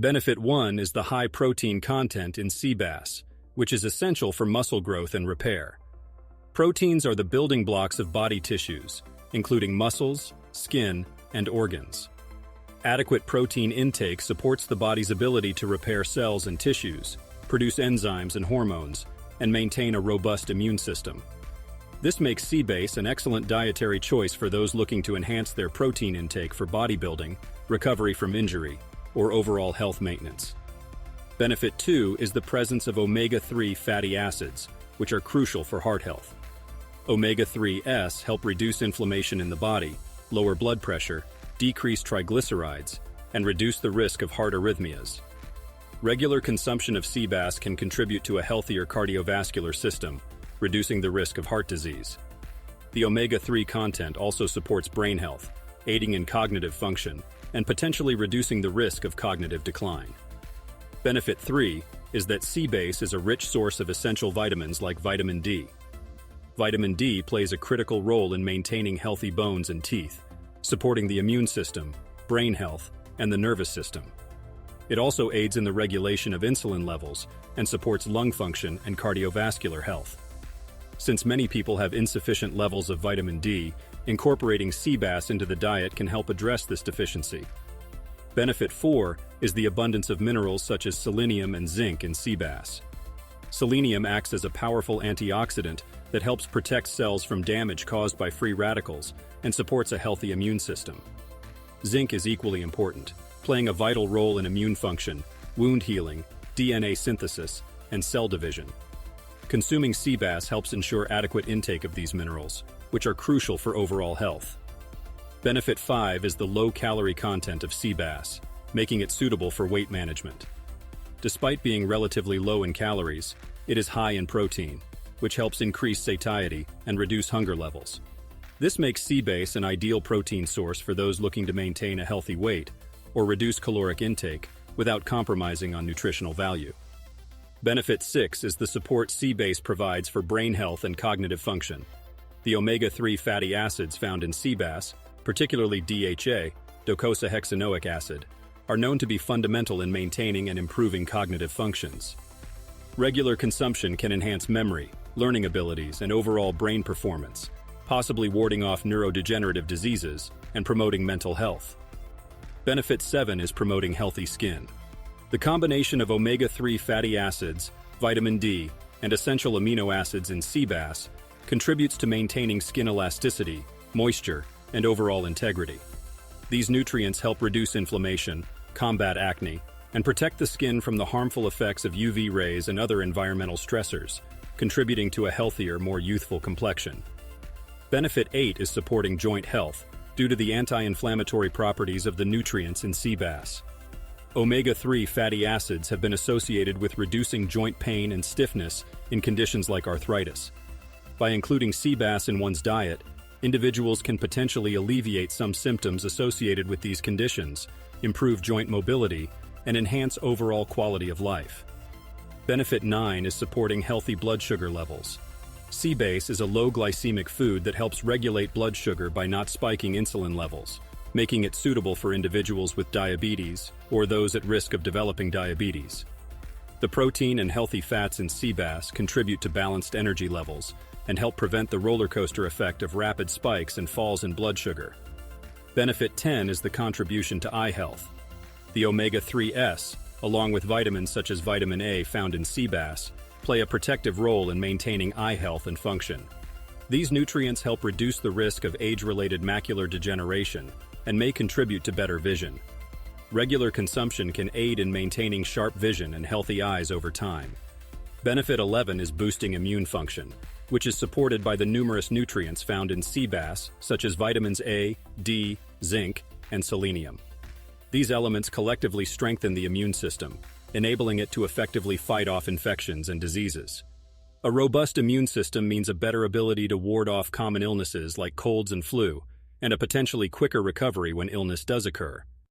Benefit 1 is the high protein content in sea bass, which is essential for muscle growth and repair. Proteins are the building blocks of body tissues, including muscles, skin, and organs. Adequate protein intake supports the body's ability to repair cells and tissues, produce enzymes and hormones, and maintain a robust immune system. This makes sea bass an excellent dietary choice for those looking to enhance their protein intake for bodybuilding, recovery from injury, or overall health maintenance. Benefit 2 is the presence of omega-3 fatty acids, which are crucial for heart health. Omega-3s help reduce inflammation in the body, lower blood pressure, decrease triglycerides, and reduce the risk of heart arrhythmias. Regular consumption of sea bass can contribute to a healthier cardiovascular system, reducing the risk of heart disease. The omega-3 content also supports brain health, aiding in cognitive function, and potentially reducing the risk of cognitive decline. Benefit 3 is that sea bass is a rich source of essential vitamins like vitamin D. Vitamin D plays a critical role in maintaining healthy bones and teeth, supporting the immune system, brain health, and the nervous system. It also aids in the regulation of insulin levels and supports lung function and cardiovascular health. Since many people have insufficient levels of vitamin D, incorporating sea bass into the diet can help address this deficiency. Benefit 4 is the abundance of minerals such as selenium and zinc in sea bass. Selenium acts as a powerful antioxidant that helps protect cells from damage caused by free radicals and supports a healthy immune system. Zinc is equally important, playing a vital role in immune function, wound healing, DNA synthesis, and cell division. Consuming sea bass helps ensure adequate intake of these minerals, which are crucial for overall health. Benefit 5 is the low-calorie content of sea bass, making it suitable for weight management. Despite being relatively low in calories, it is high in protein, which helps increase satiety and reduce hunger levels. This makes sea bass an ideal protein source for those looking to maintain a healthy weight or reduce caloric intake without compromising on nutritional value. Benefit 6 is the support sea bass provides for brain health and cognitive function. The omega-3 fatty acids found in sea bass, particularly DHA, docosahexaenoic acid, are known to be fundamental in maintaining and improving cognitive functions. Regular consumption can enhance memory, learning abilities, and overall brain performance, possibly warding off neurodegenerative diseases and promoting mental health. Benefit 7 is promoting healthy skin. The combination of omega-3 fatty acids, vitamin D, and essential amino acids in sea bass contributes to maintaining skin elasticity, moisture, and overall integrity. These nutrients help reduce inflammation, combat acne, and protect the skin from the harmful effects of UV rays and other environmental stressors, contributing to a healthier, more youthful complexion. Benefit 8 is supporting joint health due to the anti-inflammatory properties of the nutrients in sea bass. Omega-3 fatty acids have been associated with reducing joint pain and stiffness in conditions like arthritis. By including sea bass in one's diet, individuals can potentially alleviate some symptoms associated with these conditions, improve joint mobility, and enhance overall quality of life. Benefit 9 is supporting healthy blood sugar levels. Sea bass is a low glycemic food that helps regulate blood sugar by not spiking insulin levels, making it suitable for individuals with diabetes or those at risk of developing diabetes. The protein and healthy fats in sea bass contribute to balanced energy levels and help prevent the roller coaster effect of rapid spikes and falls in blood sugar. Benefit 10 is the contribution to eye health. The omega-3s, along with vitamins such as vitamin A found in sea bass, play a protective role in maintaining eye health and function. These nutrients help reduce the risk of age-related macular degeneration and may contribute to better vision. Regular consumption can aid in maintaining sharp vision and healthy eyes over time. Benefit 11 is boosting immune function, which is supported by the numerous nutrients found in sea bass, such as vitamins A, D, zinc, and selenium. These elements collectively strengthen the immune system, enabling it to effectively fight off infections and diseases. A robust immune system means a better ability to ward off common illnesses like colds and flu, and a potentially quicker recovery when illness does occur.